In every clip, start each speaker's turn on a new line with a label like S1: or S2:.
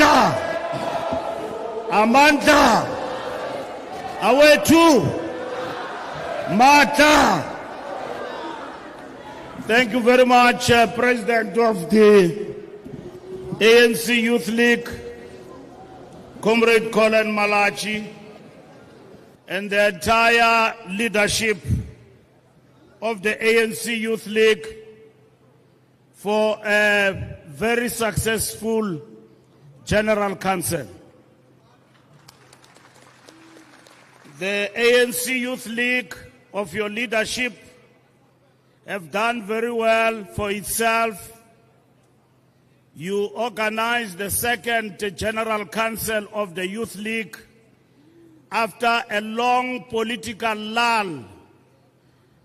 S1: Amandla, Amandla, Awetu, Mata. Thank you very much, President of the ANC Youth League, Comrade Colin Malachi, and the entire leadership of the ANC Youth League for a very successful General Council. The ANC Youth League of your leadership have done very well for itself. You organized the second General Council of the Youth League after a long political lull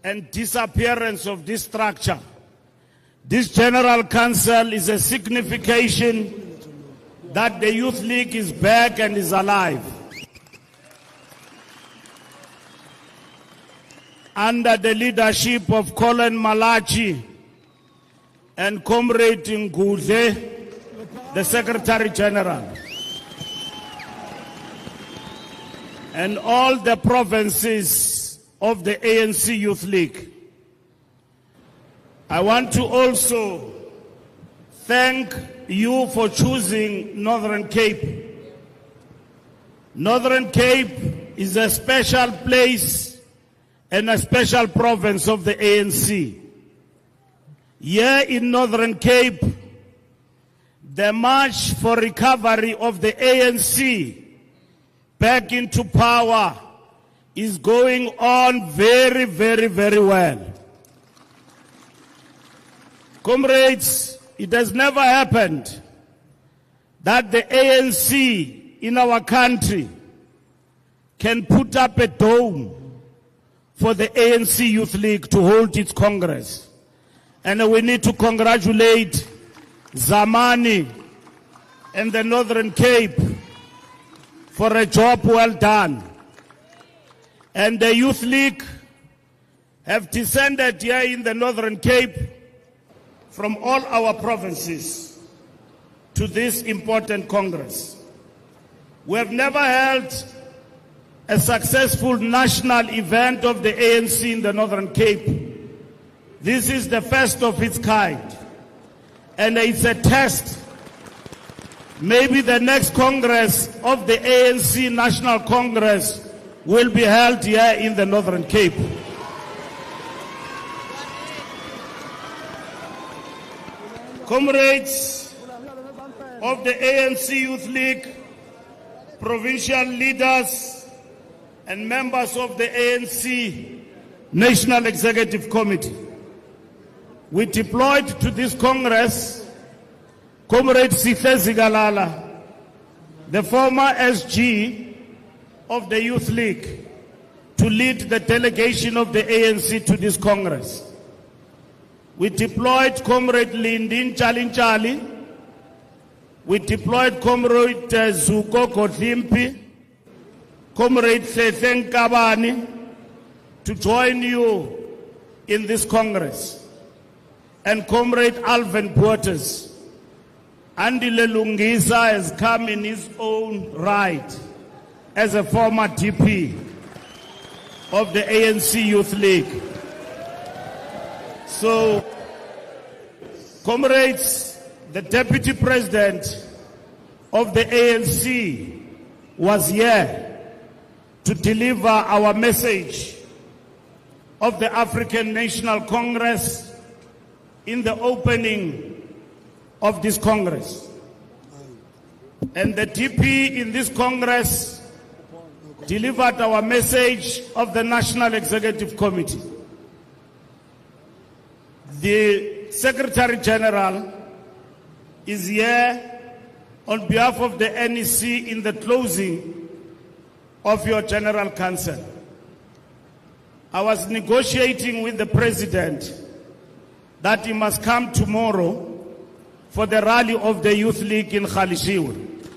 S1: and disappearance of this structure. This General Council is a signification that the Youth League is back and is alive. Under the leadership of Colin Malachi and Comrade Nguze, the Secretary General, and all the provinces of the ANC Youth League. I want to also thank you for choosing Northern Cape. Northern Cape is a special place and a special province of the ANC. Here in Northern Cape, the march for recovery of the ANC back into power is going on very, very, very well. Comrades, it has never happened that the ANC in our country can put up a dome for the ANC Youth League to hold its Congress. And we need to congratulate Zamani and the Northern Cape for a job well done. And the Youth League have descended here in the Northern Cape from all our provinces to this important Congress. We have never held a successful national event of the ANC in the Northern Cape. This is the first of its kind, and it's a test. Maybe the next Congress of the ANC National Congress will be held here in the Northern Cape. Comrades of the ANC Youth League, provincial leaders, and members of the ANC National Executive Committee, we deployed to this Congress Comrade Fikile Mbalula, the former SG of the Youth League, to lead the delegation of the ANC to this Congress. We deployed Comrade Lindin Chalinchali, we deployed Comrade Zuko Kodlimpi, Comrade Sesen Kabani to join you in this Congress, and Comrade Alvin Portes. Andile Lungisa has come in his own right as a former DP of the ANC Youth League. So, comrades, the Deputy President of the ANC was here to deliver our message of the African National Congress in the opening of this Congress. And the DP in this Congress delivered our message of the National Executive Committee. The Secretary General is here on behalf of the NEC in the closing of your General Council. I was negotiating with the President that he must come tomorrow for the rally of the Youth League in Khalishiwe.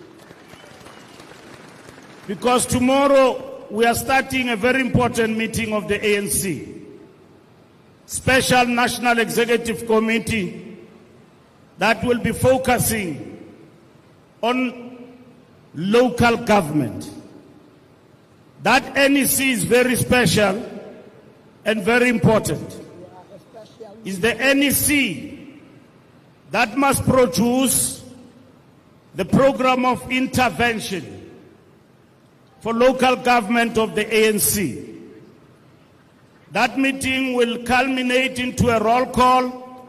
S1: Because tomorrow we are starting a very important meeting of the ANC. Special National Executive Committee that will be focusing on local government. That NEC is very special and very important. It's the NEC that must produce the program of intervention for local government of the ANC. That meeting will culminate into a roll call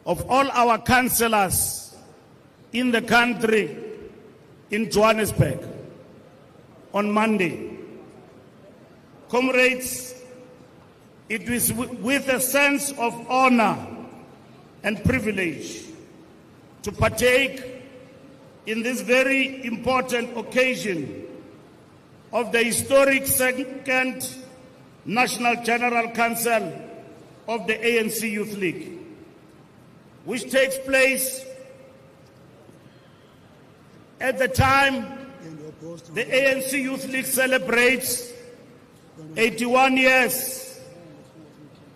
S1: of all our councillors in the country in Johannesburg on Monday. Comrades, it is with a sense of honor and privilege to partake in this very important occasion of the historic second National General Council of the ANC Youth League, which takes place at the time the ANC Youth League celebrates 81 years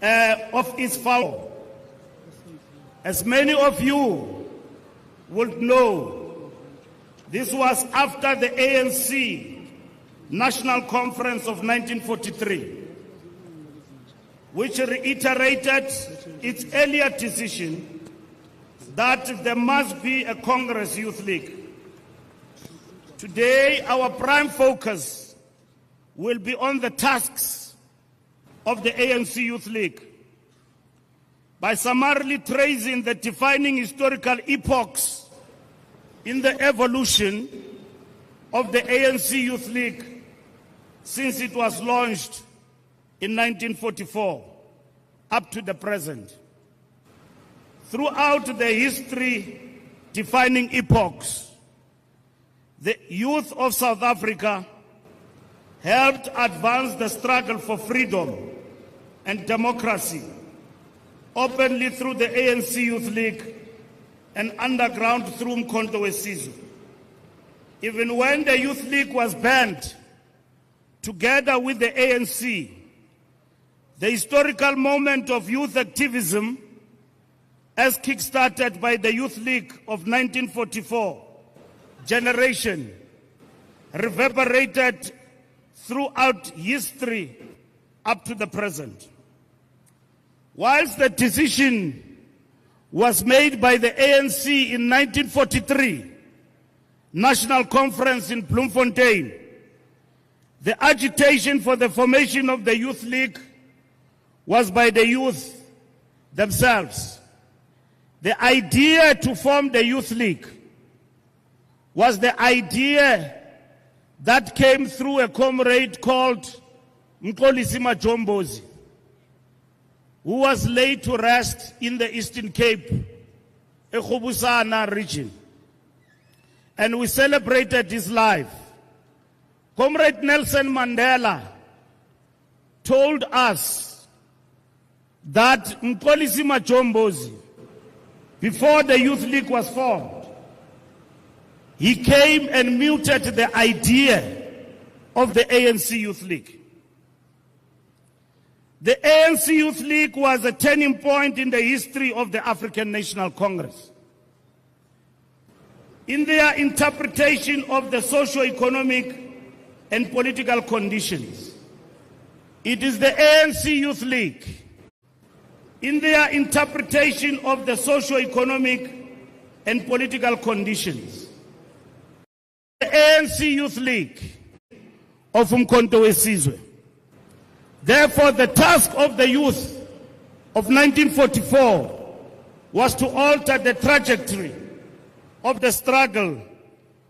S1: of its founding. As many of you would know, this was after the ANC National Conference of 1943, which reiterated its earlier decision that there must be a Congress Youth League. Today, our prime focus will be on the tasks of the ANC Youth League by summarily tracing the defining historical epochs in the evolution of the ANC Youth League since it was launched in 1944 up to the present. Throughout the history defining epochs, the youth of South Africa helped advance the struggle for freedom and democracy openly through the ANC Youth League and underground through Umkhonto weSizwe. Even when the Youth League was banned, together with the ANC, the historical moment of youth activism, as kick-started by the Youth League of 1944 generation, reverberated throughout history up to the present. Whilst the decision was made by the ANC in 1943 National Conference in Bloemfontein, the agitation for the formation of the Youth League was by the youth themselves. The idea to form the Youth League was the idea that came through a comrade called Mkolisima Jombozi, who was laid to rest in the Eastern Cape, Ekhobusana region. And we celebrated his life. Comrade Nelson Mandela told us that Mkolisima Jombozi, before the Youth League was formed, he came and muted the idea of the ANC Youth League. The ANC Youth League was a turning point in the history of the African National Congress. In their interpretation of the socio-economic and political conditions, it is the ANC Youth League, in their interpretation of the socio-economic and political conditions, the ANC Youth League of Umkhonto weSizwe. Therefore, the task of the youth of 1944 was to alter the trajectory of the struggle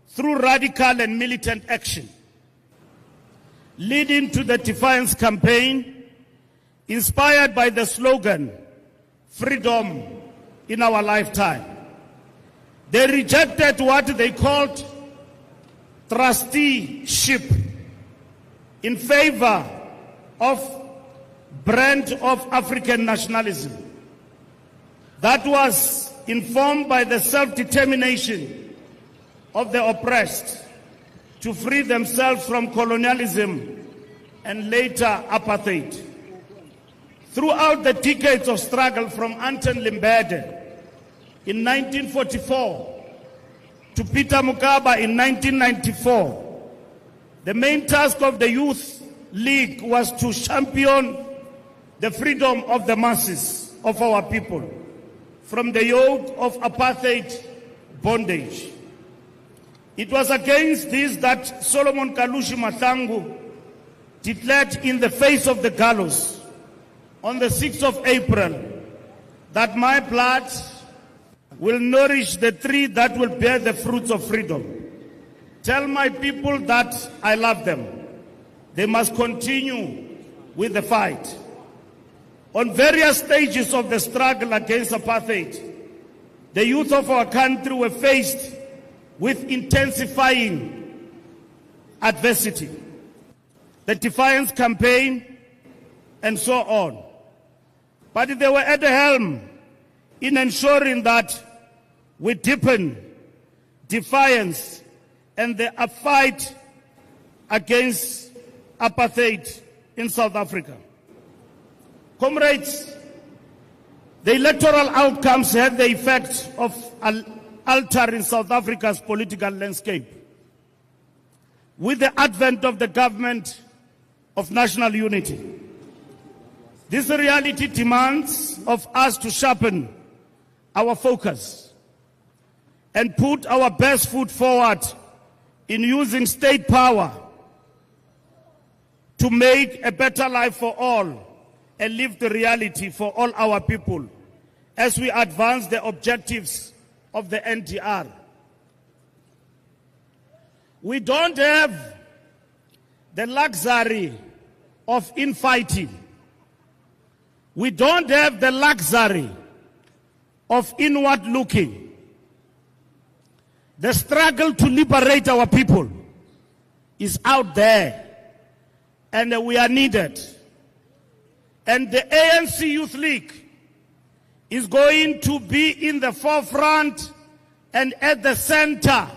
S1: through radical and militant action, leading to the Defiance Campaign, inspired by the slogan, "Freedom in our lifetime." They rejected what they called trusteeship in favor of brand of African nationalism that was informed by the self-determination of the oppressed to free themselves from colonialism and later apartheid. Throughout the decades of struggle from Anton Limbede in 1944 to Peter Mokaba in 1994, the main task of the Youth League was to champion the freedom of the masses of our people from the yoke of apartheid bondage. It was against this that Solomon Kalushi Mahlangu declared in the face of the gallows on the 6th of April that my blood will nourish the tree that will bear the fruits of freedom. Tell my people that I love them. They must continue with the fight. On various stages of the struggle against apartheid, the youth of our country were faced with intensifying adversity, the defiance campaign, and so on. But they were at the helm in ensuring that we deepen defiance and the fight against apartheid in South Africa. Comrades, the electoral outcomes had the effect of altering South Africa's political landscape. With the advent of the government of national unity, this reality demands of us to sharpen our focus and put our best foot forward in using state power to make a better life for all and live the reality for all our people as we advance the objectives of the NDR. We don't have the luxury of infighting. We don't have the luxury of inward looking. The struggle to liberate our people is out there, and we are needed. And the ANC Youth League is going to be in the forefront and at the center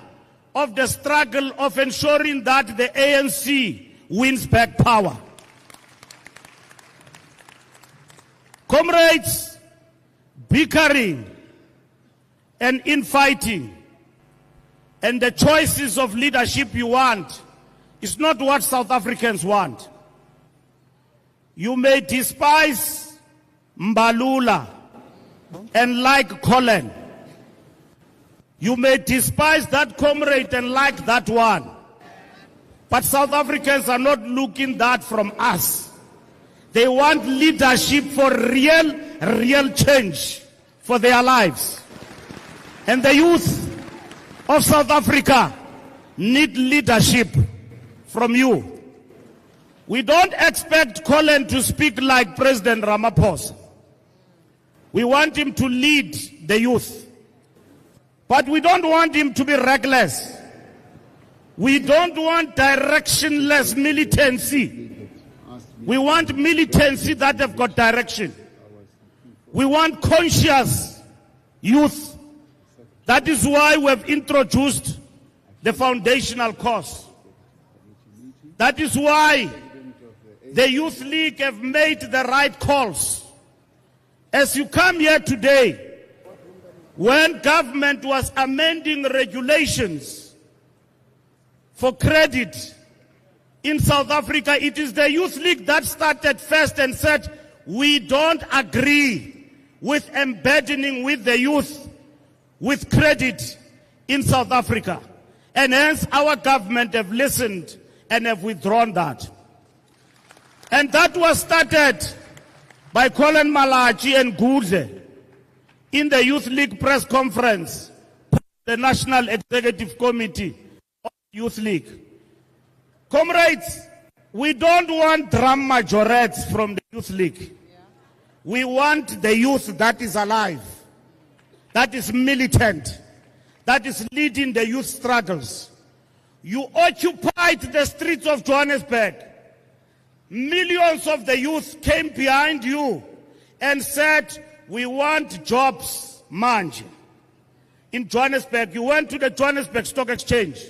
S1: of the struggle of ensuring that the ANC wins back power. Comrades, bickering and infighting and the choices of leadership you want is not what South Africans want. You may despise Mbalula and like Colin. You may despise that comrade and like that one. But South Africans are not looking that from us. They want leadership for real change for their lives. And the youth of South Africa need leadership from you. We don't expect Colin to speak like President Ramaphosa. We want him to lead the youth. But we don't want him to be reckless. We don't want directionless militancy. We want militancy that have got direction. We want conscious youth. That is why we have introduced the foundational course. That is why the Youth League have made the right calls. As you come here today, when government was amending regulations for credit in South Africa, it is the Youth League that started first and said, we don't agree with embedding with the youth with credit in South Africa. And hence our government have listened and have withdrawn that. And that was started by Colin Malachi and Guze in the Youth League press conference, the National Executive Committee of Youth League. Comrades, we don't want drum majorettes from the Youth League. We want the youth that is alive, that is militant, that is leading the youth struggles. You occupied the streets of Johannesburg. Millions of the youth came behind you and said, we want jobs, manje. In Johannesburg, you went to the Johannesburg Stock Exchange.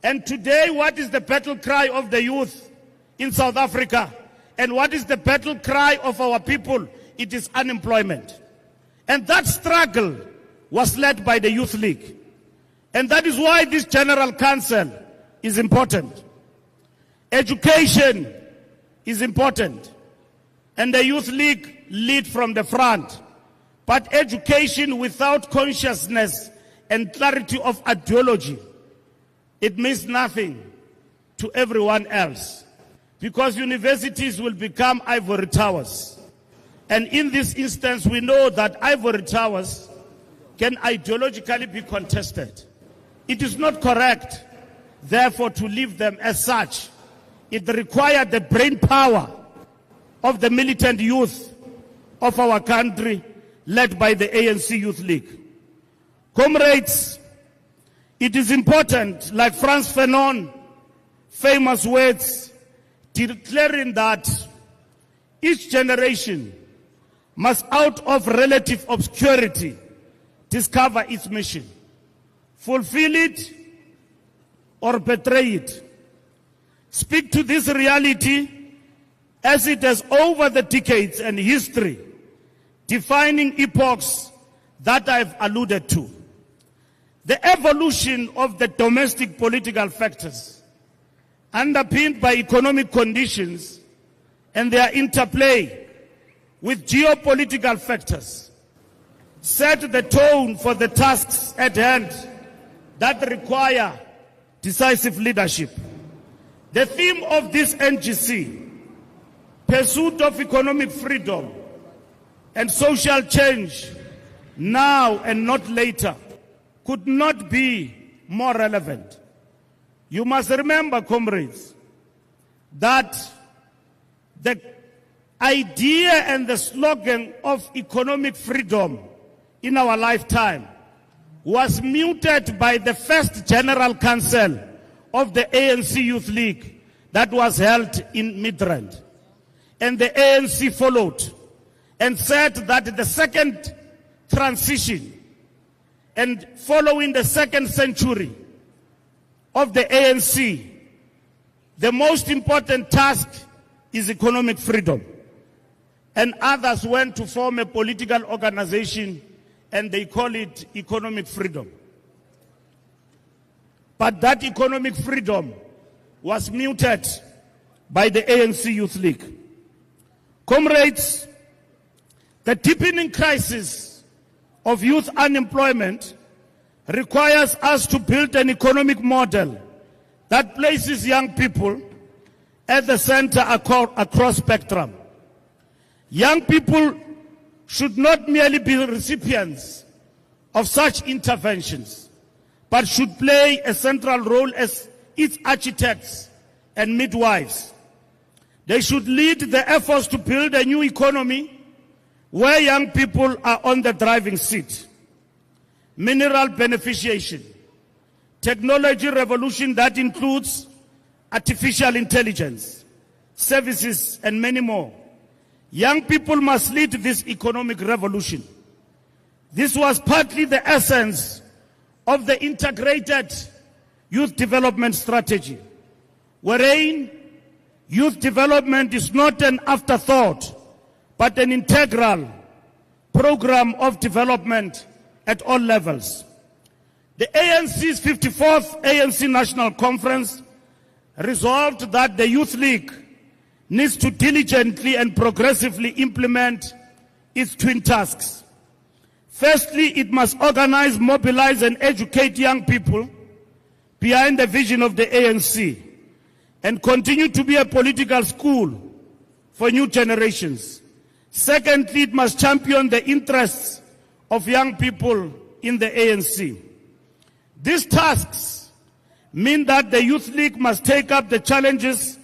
S1: And today, what is the battle cry of the youth in South Africa? And what is the battle cry of our people? It is unemployment. And that struggle was led by the Youth League. And that is why this General Council is important. Education is important. And the Youth League lead from the front. But education without consciousness and clarity of ideology, it means nothing to everyone else. Because universities will become ivory towers. And in this instance, we know that ivory towers can ideologically be contested. It is not correct, therefore, to leave them as such. It requires the brain power of the militant youth of our country, led by the ANC Youth League. Comrades, it is important, like Frantz Fanon's famous words, declaring that each generation must, out of relative obscurity, discover its mission, fulfill it or betray it. Speak to this reality as it has over the decades and history, defining epochs that I've alluded to. The evolution of the domestic political factors, underpinned by economic conditions and their interplay with geopolitical factors, set the tone for the tasks at hand that require decisive leadership. The theme of this NGC, pursuit of economic freedom and social change, now and not later, could not be more relevant. You must remember, comrades, that the idea and the slogan of economic freedom in our lifetime was muted by the first General Council of the ANC Youth League that was held in Midrand. And the ANC followed and said that the second transition and following the second century of the ANC, the most important task is economic freedom. And others went to form a political organization and they call it economic freedom. But that economic freedom was muted by the ANC Youth League. Comrades, the deepening crisis of youth unemployment requires us to build an economic model that places young people at the center across spectrum. Young people should not merely be recipients of such interventions, but should play a central role as its architects and midwives. They should lead the efforts to build a new economy where young people are on the driving seat. Mineral beneficiation, technology revolution that includes artificial intelligence, services, and many more. Young people must lead this economic revolution. This was partly the essence of the integrated youth development strategy, wherein youth development is not an afterthought, but an integral program of development at all levels. The ANC's 54th ANC National Conference resolved that the Youth League needs to diligently and progressively implement its twin tasks. Firstly, it must organize, mobilize, and educate young people behind the vision of the ANC and continue to be a political school for new generations. Secondly, it must champion the interests of young people in the ANC. These tasks mean that the Youth League must take up the challenges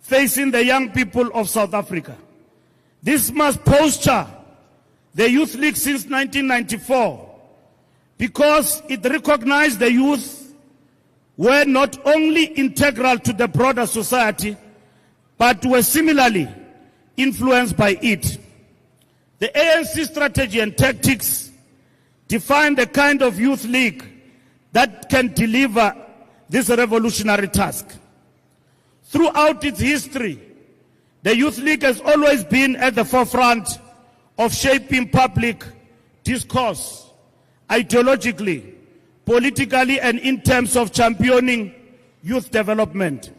S1: facing the young people of South Africa. This must posture the Youth League since 1994 because it recognized the youth were not only integral to the broader society, but were similarly influenced by it. The ANC strategy and tactics define the kind of youth league that can deliver this revolutionary task. Throughout its history, the Youth League has always been at the forefront of shaping public discourse, ideologically, politically and in terms of championing youth development.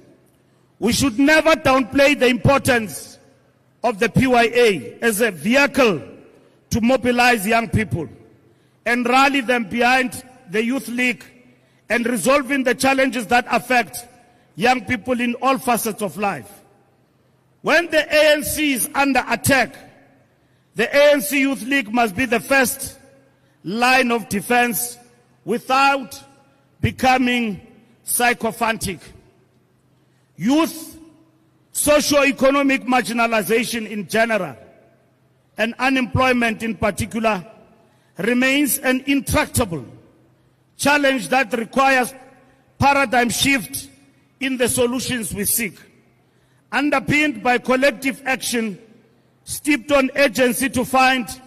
S1: We should never downplay the importance of the PYA as a vehicle to mobilize young people and rally them behind the Youth League and resolving the challenges that affect young people in all facets of life. When the ANC is under attack, the ANC Youth League must be the first line of defense without becoming sycophantic. Youth socio-economic marginalization in general and unemployment in particular remains an intractable challenge that requires paradigm shift in the solutions we seek, underpinned by collective action steeped on urgency to find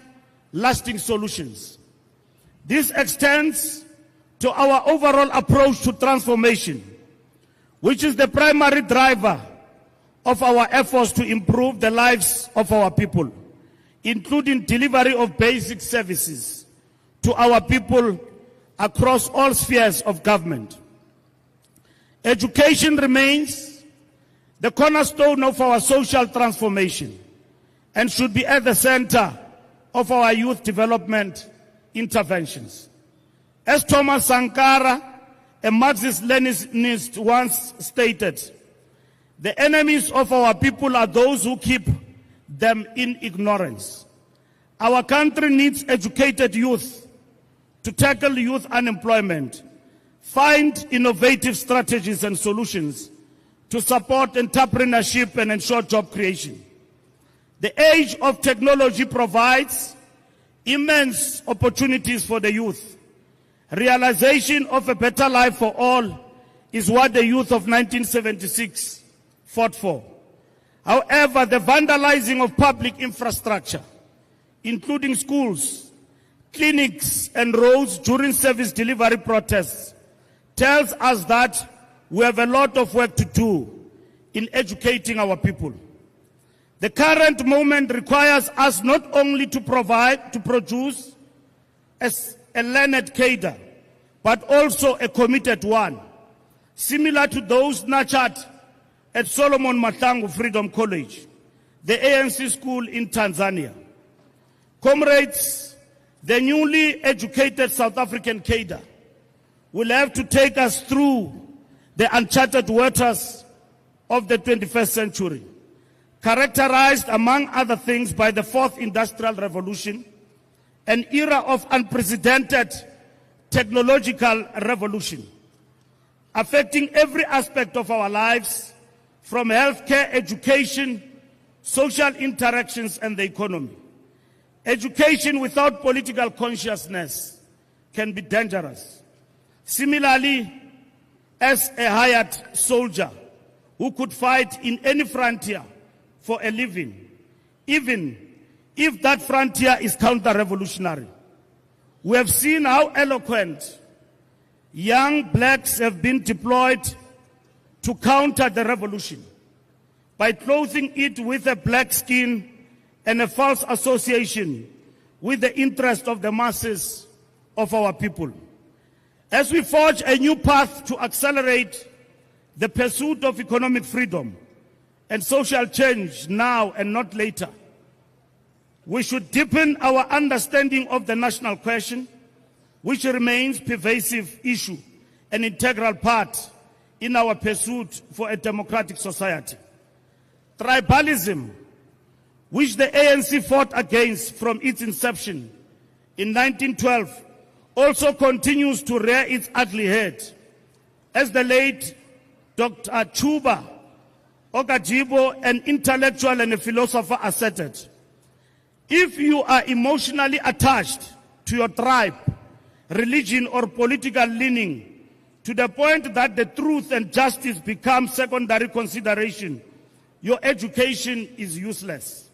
S1: lasting solutions. This extends to our overall approach to transformation, which is the primary driver of our efforts to improve the lives of our people, including delivery of basic services to our people across all spheres of government. Education remains the cornerstone of our social transformation and should be at the center of our youth development interventions. As Thomas Sankara, a Marxist-Leninist, once stated, the enemies of our people are those who keep them in ignorance. Our country needs educated youth to tackle youth unemployment, find innovative strategies and solutions to support entrepreneurship and ensure job creation. The age of technology provides immense opportunities for the youth. Realization of a better life for all is what the youth of 1976 fought for. However, the vandalizing of public infrastructure, including schools, clinics, and roads during service delivery protests, tells us that we have a lot of work to do in educating our people. The current moment requires us not only to produce a learned cadre, but also a committed one, similar to those nurtured at Solomon Mahlangu Freedom College, the ANC school in Tanzania. Comrades, the newly educated South African cadre will have to take us through the uncharted waters of the 21st century, characterized, among other things, by the Fourth Industrial Revolution, an era of unprecedented technological revolution, affecting every aspect of our lives, from healthcare, education, social interactions, and the economy. Education without political consciousness can be dangerous. Similarly, as a hired soldier who could fight in any frontier for a living, even if that frontier is counter-revolutionary. We have seen how eloquent young blacks have been deployed to counter the revolution by clothing it with a black skin and a false association with the interest of the masses of our people. As we forge a new path to accelerate the pursuit of economic freedom and social change now and not later, we should deepen our understanding of the national question, which remains a pervasive issue, an integral part in our pursuit for a democratic society. Tribalism, which the ANC fought against from its inception in 1912, also continues to rear its ugly head. As the late Dr. Chuba Okajibo, an intellectual and a philosopher, asserted, if you are emotionally attached to your tribe, religion, or political leaning to the point that the truth and justice become secondary consideration, your education is useless.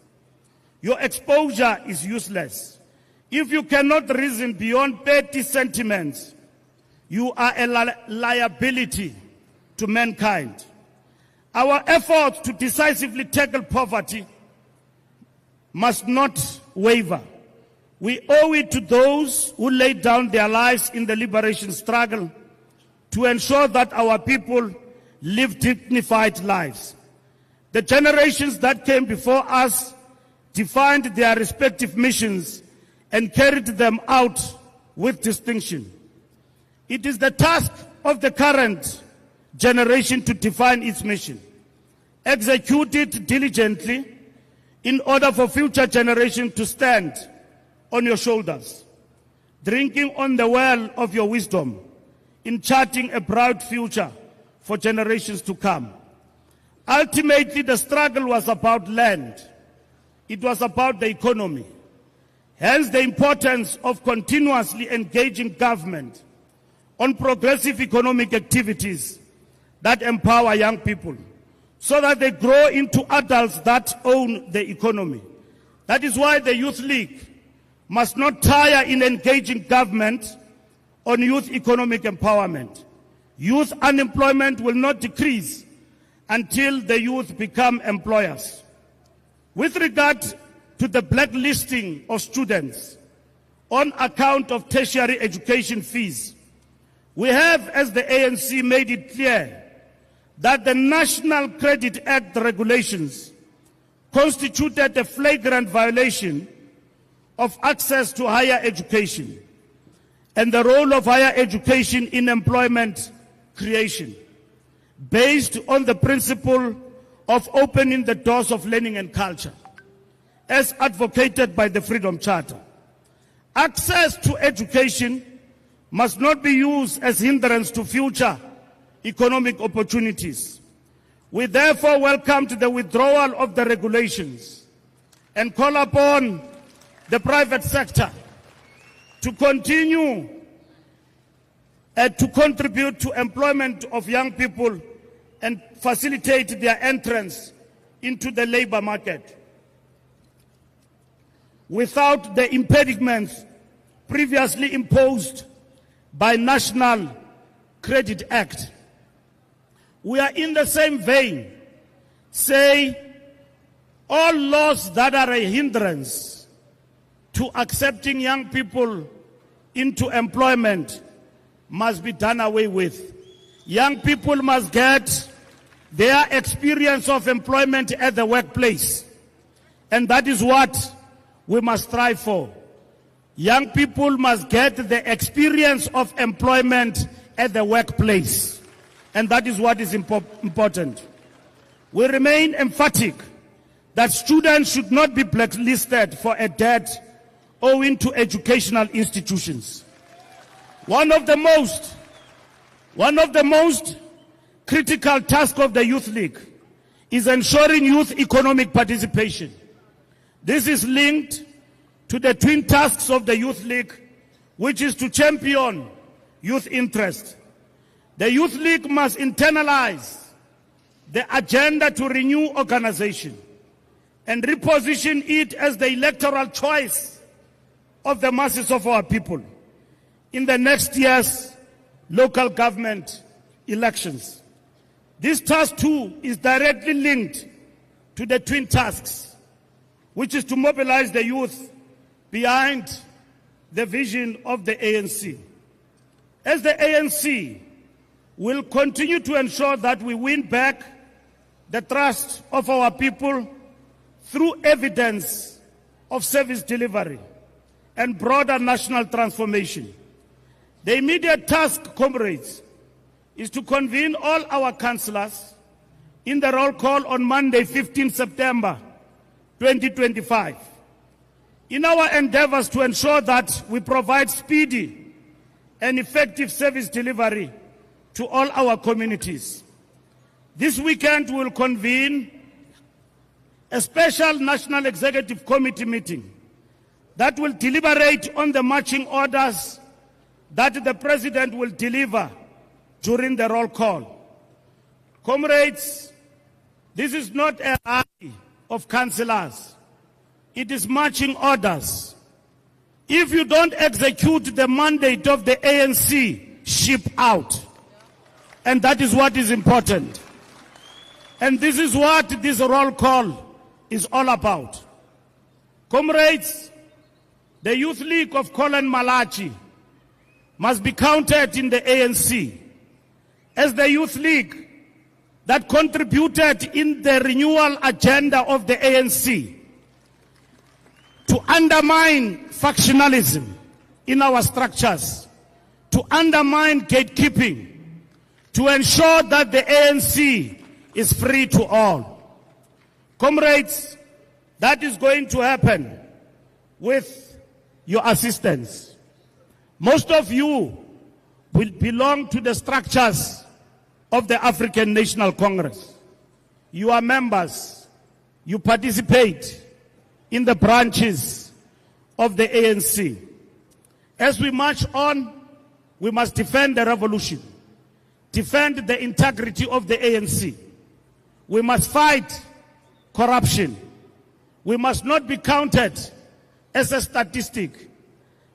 S1: Your exposure is useless. If you cannot reason beyond petty sentiments, you are a liability to mankind. Our efforts to decisively tackle poverty must not waver. We owe it to those who laid down their lives in the liberation struggle to ensure that our people live dignified lives. The generations that came before us defined their respective missions and carried them out with distinction. It is the task of the current generation to define its mission, execute it diligently in order for future generations to stand on your shoulders, drinking on the well of your wisdom in charting a bright future for generations to come. Ultimately, the struggle was about land. It was about the economy. Hence, the importance of continuously engaging government on progressive economic activities that empower young people so that they grow into adults that own the economy. That is why the Youth League must not tire in engaging government on youth economic empowerment. Youth unemployment will not decrease until the youth become employers. With regard to the blacklisting of students on account of tertiary education fees, we have, as the ANC, made it clear that the National Credit Act regulations constituted a flagrant violation of access to higher education and the role of higher education in employment creation, based on the principle of opening the doors of learning and culture, as advocated by the Freedom Charter. Access to education must not be used as hindrance to future economic opportunities. We therefore welcome the withdrawal of the regulations and call upon the private sector to continue to contribute to employment of young people and facilitate their entrance into the labor market without the impediments previously imposed by National Credit Act. We are in the same vein, say all laws that are a hindrance to accepting young people into employment must be done away with. Young people must get their experience of employment at the workplace, and that is what we must strive for. Young people must get the experience of employment at the workplace, and that is what is important. We remain emphatic that students should not be blacklisted for a debt owing to educational institutions. One of the most critical tasks of the Youth League is ensuring youth economic participation. This is linked to the twin tasks of the Youth League, which is to champion youth interest. The Youth League must internalize the agenda to renew organization and reposition it as the electoral choice of the masses of our people in the next year's local government elections. This task too is directly linked to the twin tasks, which is to mobilize the youth behind the vision of the ANC. As the ANC will continue to ensure that we win back the trust of our people through evidence of service delivery and broader national transformation. The immediate task, comrades, is to convene all our councillors in the roll call on Monday, 15 September 2025. In our endeavors to ensure that we provide speedy and effective service delivery to all our communities. This weekend we will convene a special National Executive Committee meeting that will deliberate on the marching orders that the President will deliver during the roll call. Comrades, this is not a rally of councillors. It is marching orders. If you don't execute the mandate of the ANC, ship out. And that is what is important. And this is what this roll call is all about. Comrades, The Youth League of Colin Malachi must be counted in the ANC as the Youth League that contributed in the renewal agenda of the ANC to undermine factionalism in our structures, to undermine gatekeeping, to ensure that the ANC is free to all. Comrades, that is going to happen with your assistance. Most of you will belong to the structures of the African National Congress. You are members. You participate in the branches of the ANC. As we march on, we must defend the revolution, defend the integrity of the ANC. We must fight corruption. We must not be counted as a statistic.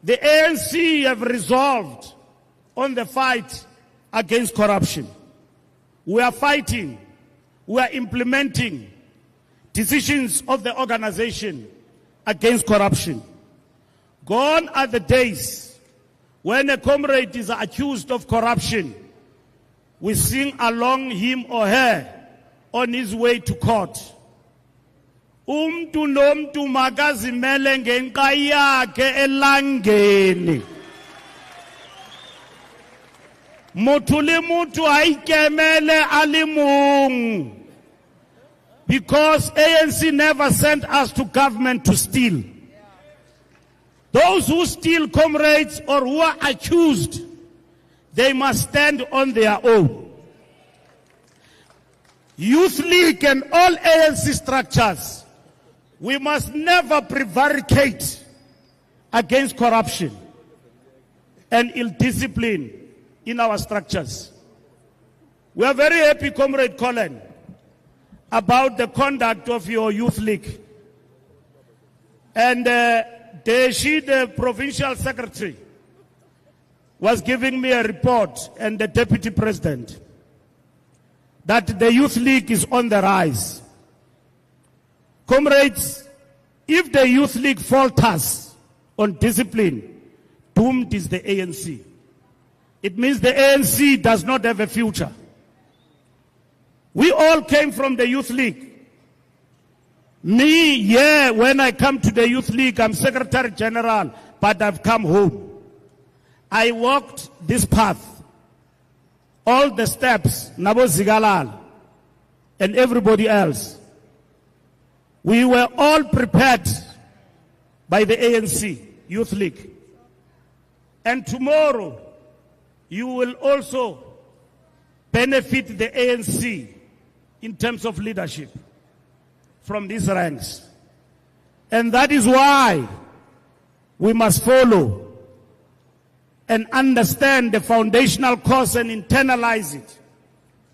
S1: The ANC have resolved on the fight against corruption. We are fighting, we are implementing decisions of the organization against corruption. Gone are the days when a comrade is accused of corruption, we sing along him or her on his way to court. Umntu nomntu makazimele ngenqa yakhe elangeni. Motho le motho a ikemele a le mong. Because ANC never sent us to government to steal. Those who steal, comrades, or who are accused, they must stand on their own. Youth League and all ANC structures, we must never prevaricate against corruption and ill-discipline in our structures. We are very happy, Comrade Colin, about the conduct of your Youth League. And the provincial secretary, was giving me a report, and the deputy president, that the Youth League is on the rise. Comrades, if the Youth League falters on discipline, doomed is the ANC. It means the ANC does not have a future. We all came from the Youth League. Me, yeah, when I come to the Youth League, I'm Secretary General, but I've come home. I walked this path, all the steps, Nabo Zigalal, and everybody else. We were all prepared by the ANC, Youth League. And tomorrow, you will also benefit the ANC in terms of leadership from these ranks. And that is why we must follow and understand the foundational cause and internalize it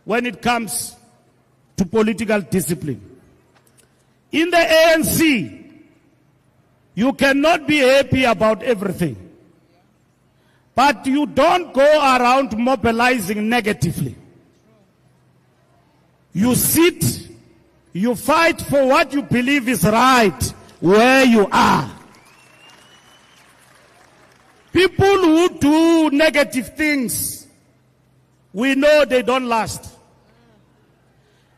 S1: when it comes to political discipline. In the ANC, you cannot be happy about everything, but you don't go around mobilizing negatively. You sit, you fight for what you believe is right where you are. People who do negative things, we know they don't last.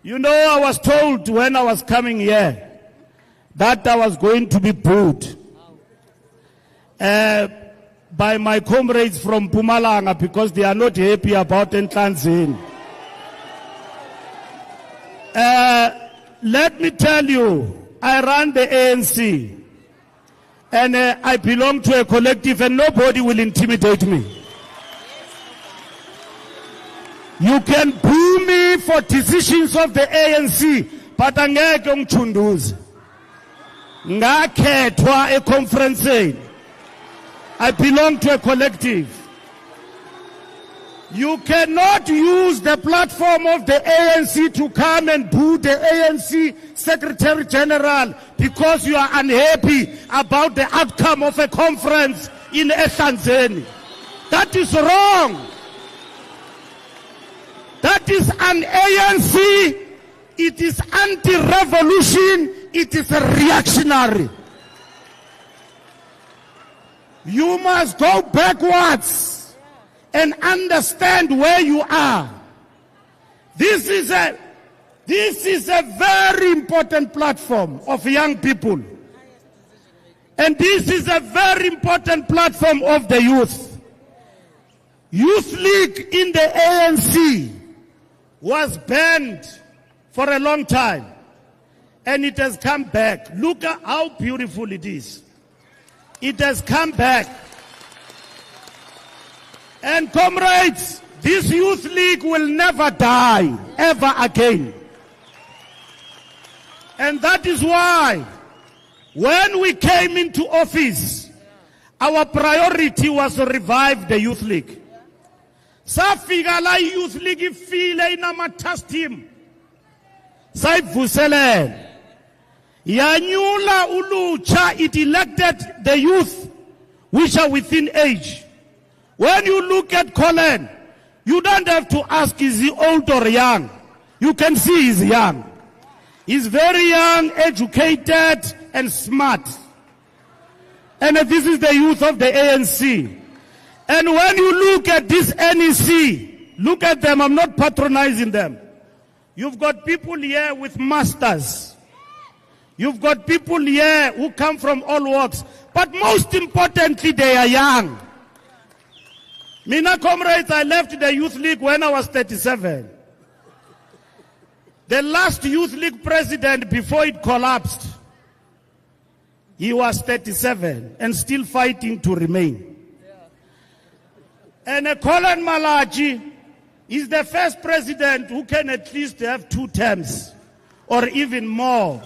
S1: You know, I was told when I was coming here that I was going to be booed by my comrades from Mpumalanga because they are not happy about Nhlanzini. Let me tell you, I run the ANC. And I belong to a collective and nobody will intimidate me. You can boo me for decisions of the ANC, but angeke ungithunduze. Ngakhethwa econferenceni. I belong to a collective. You cannot use the platform of the ANC to come and boo the ANC Secretary General because you are unhappy about the outcome of a conference in Eshanzeni. That is wrong. That is an ANC. It is anti-revolution. It is a reactionary. You must go backwards and understand where you are. This is a very important platform of young people. And this is a very important platform of the youth. Youth League in the ANC was banned for a long time. And it has come back. Look at how beautiful it is. It has come back. And comrades, this Youth League will never die, ever again. And that is why, when we came into office, our priority was to revive the Youth League. Safika la Youth League ifile inama-task team. Sayivuselele. Yanyula ulucha, it elected the youth which are within age. When you look at Colin, you don't have to ask is he old or young. You can see he's young. He's very young, educated, and smart. And this is the youth of the ANC. And when you look at this NEC, look at them, I'm not patronizing them. You've got people here with masters. You've got people here who come from all walks. But most importantly, they are young. Mina comrades, I left the Youth League when I was 37. The last Youth League president before it collapsed, he was 37 and still fighting to remain. And Colin Malachi is the first president who can at least have 2 terms or even more.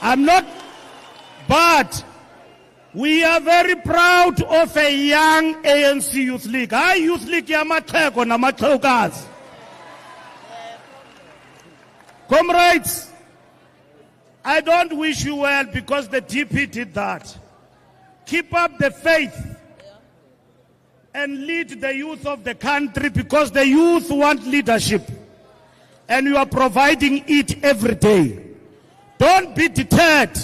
S1: I'm not, but we are very proud of a young ANC Youth League. Hi, Youth League yamatheko namathlokazi. Comrades, I don't wish you well because the DP did that. Keep up the faith and lead the youth of the country because the youth want leadership. And you are providing it every day. Don't be deterred.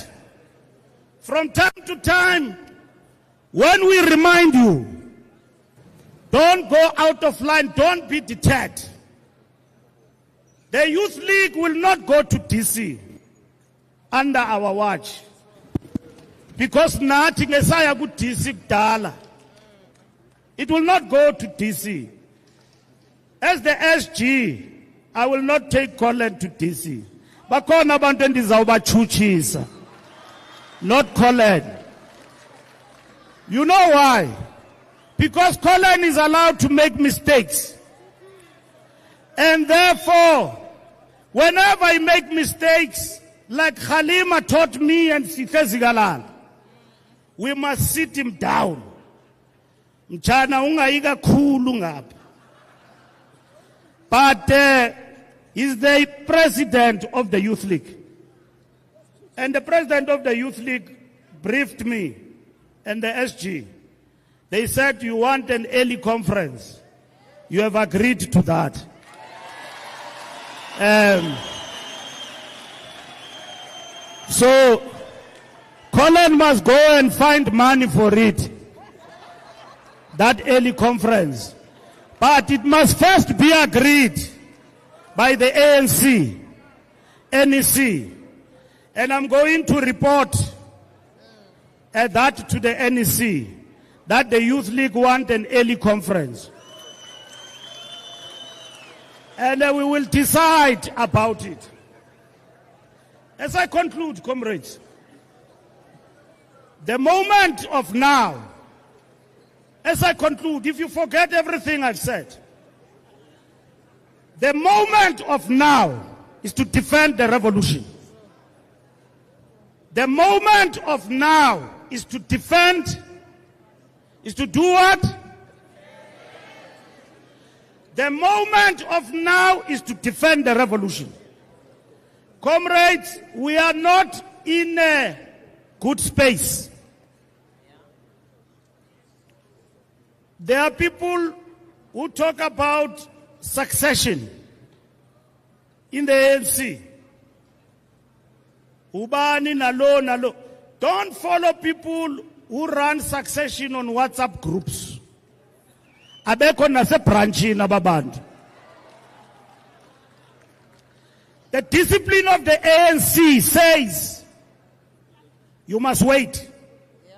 S1: From time to time, when we remind you, don't go out of line, don't be deterred. The Youth League will not go to DC under our watch. Because nothing esaya ku DC kudala. It will not go to DC. As the SG, I will not take Colin to DC. Bakona abantu endizawubachutshisa. Not Colin. You know why? Because Colin is allowed to make mistakes. And therefore, whenever I make mistakes, like Khalima taught me and Sithe Zigalal, we must sit him down. Mchana ungayiga khulu ngapha. But he's the president of the Youth League. And the president of the Youth League briefed me and the SG. They said, you want an early conference. You have agreed to that. So, Colin must go and find money for it. That early conference. But it must first be agreed by the ANC, NEC. And I'm going to report that to the NEC, that the Youth League want an early conference. And we will decide about it. As I conclude, comrades, the moment of now, as I conclude, if you forget everything I've said, the moment of now is to defend the revolution. The moment of now is to defend, is to do what? The moment of now is to defend the revolution. Comrades, we are not in a good space. There are people who talk about succession in the ANC. Ubani nalo. Don't follow people who run succession on WhatsApp groups. Abeko nase branchi na babantu. The discipline of the ANC says you must wait. Yeah.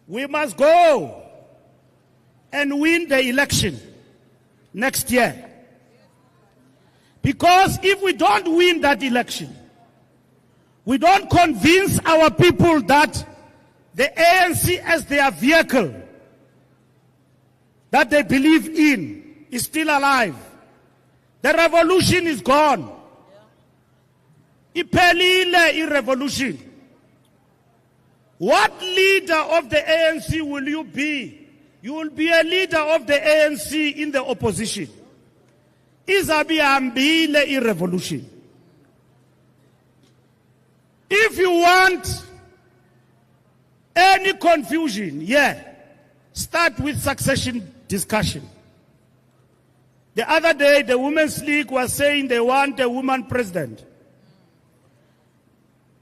S1: We must go and win the election next year. Because if we don't win that election, we don't convince our people that the ANC as their vehicle that they believe in is still alive. The revolution is gone. Iphelile revolution. What leader of the ANC will you be? You will be a leader of the ANC in the opposition. Izabi ambile revolution. If you want any confusion, start with succession discussion. The other day, the Women's League was saying they want a woman president.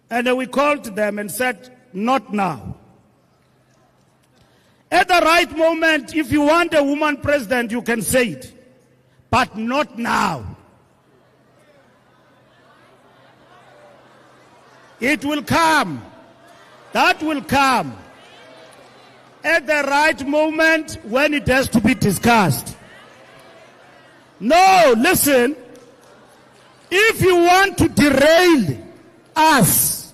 S1: And we called them and said, not now. At the right moment, if you want a woman president, you can say it. But not now. It will come. That will come. At the right moment when it has to be discussed. No, listen. If you want to derail us,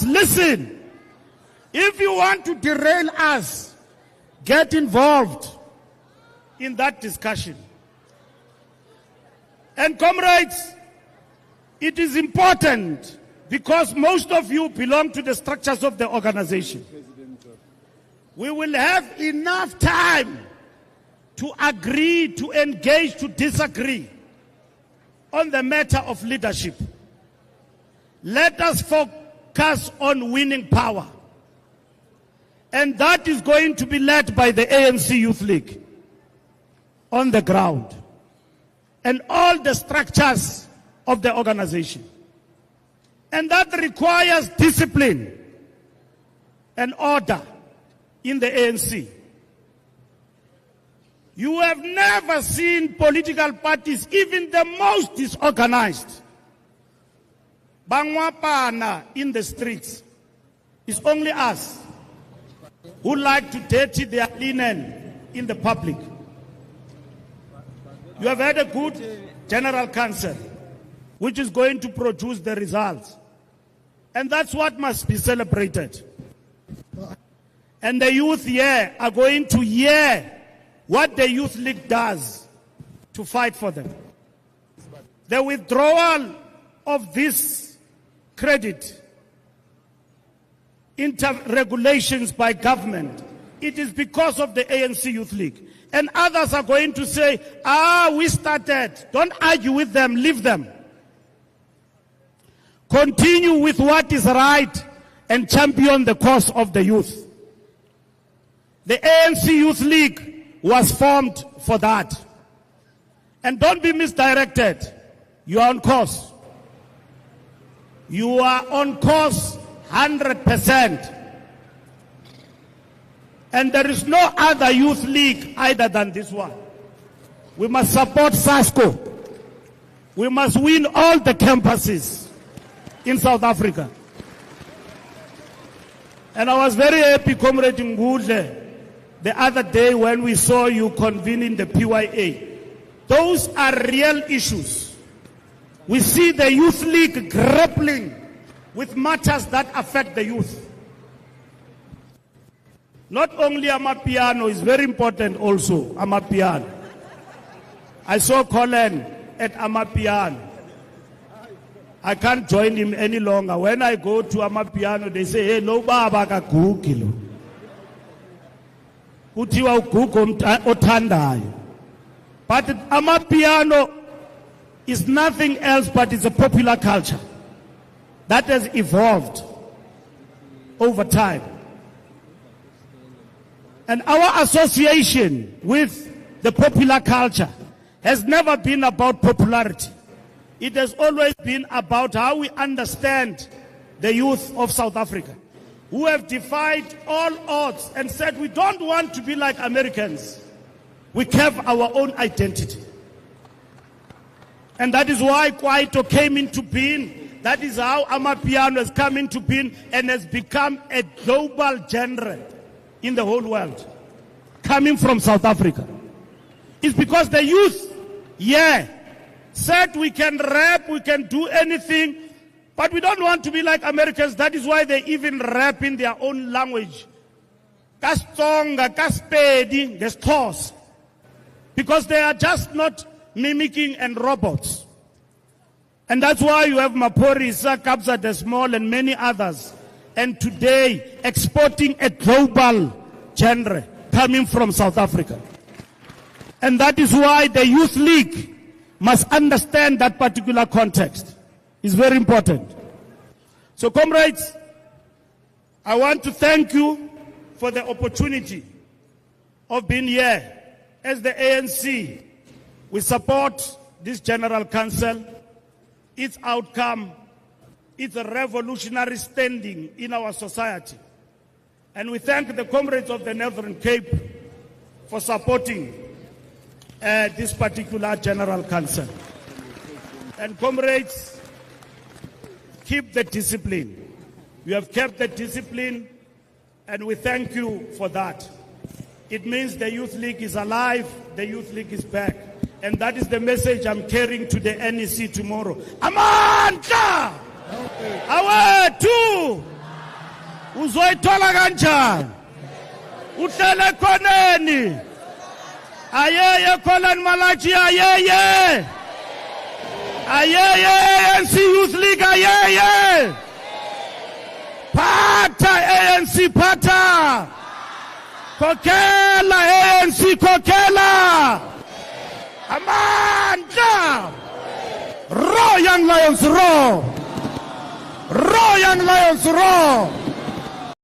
S1: listen. If you want to derail us, get involved in that discussion. And comrades, it is important because most of you belong to the structures of the organization. We will have enough time to agree, to engage, to disagree on the matter of leadership. Let us focus on winning power. And that is going to be led by the ANC Youth League on the ground and all the structures of the organization. And that requires discipline and order in the ANC. You have never seen political parties, even the most disorganized, bangwapana in the streets. It's only us who like to dirty their linen in the public. You have had a good general council, which is going to produce the results. And that's what must be celebrated. And the youth here are going to hear what the Youth League does to fight for them. The withdrawal of this credit regulations by government, it is because of the ANC Youth League. And others are going to say, we started. Don't argue with them, leave them. Continue with what is right and champion the cause of the youth. The ANC Youth League was formed for that. And don't be misdirected. You are on course. You are on course 100%. And there is no other youth league either than this one. We must support SASCO. We must win all the campuses in South Africa. And I was very happy, Comrade Ngudle, the other day when we saw you convening the PYA. Those are real issues. We see the Youth League grappling with matters that affect the youth. Not only Amapiano is very important also, Amapiano. I saw Colin at Amapiano. I can't join him any longer. When I go to Amapiano, they say, hey, no baba ka Google. Utiwa ugugu othandayo. But Amapiano is nothing else but it's a popular culture that has evolved over time. And our association with the popular culture has never been about popularity. it has always been about how we understand the youth of South Africa, who have defied all odds and said we don't want to be like Americans. We have our own identity. And that is why Kwaito came into being. That is how Amapiano has come into being and has become a global genre in the whole world, coming from South Africa. It's because the youth, said we can rap, we can do anything, but we don't want to be like Americans. That is why they even rap in their own language. Kastonga, Kaspedi, Gestos. Because they are just not mimicking and robots. And that's why you have Maporisa, Kabza De Small, and many others. And today, exporting a global genre coming from South Africa. And that is why the Youth League must understand that particular context. It's very important. So, comrades, I want to thank you for the opportunity of being here. As the ANC, we support this General Council, its outcome, its revolutionary standing in our society. And we thank the comrades of the Northern Cape for supporting this particular General Council. And comrades, keep the discipline. You have kept the discipline, and we thank you for that. It means the Youth League is alive, the Youth League is back. And that is the message I'm carrying to the NEC tomorrow. Amandla! Awethu! Uzoyithola kanjani? Uhlele khoneni? Ayeye Colin Malachi, ayeye! Ayeye ANC Youth League, ayeye! Pata ANC, pata! Kokela ANC, kokela! Amandla! Roar, young lions, roar! Roar, young lions, roar!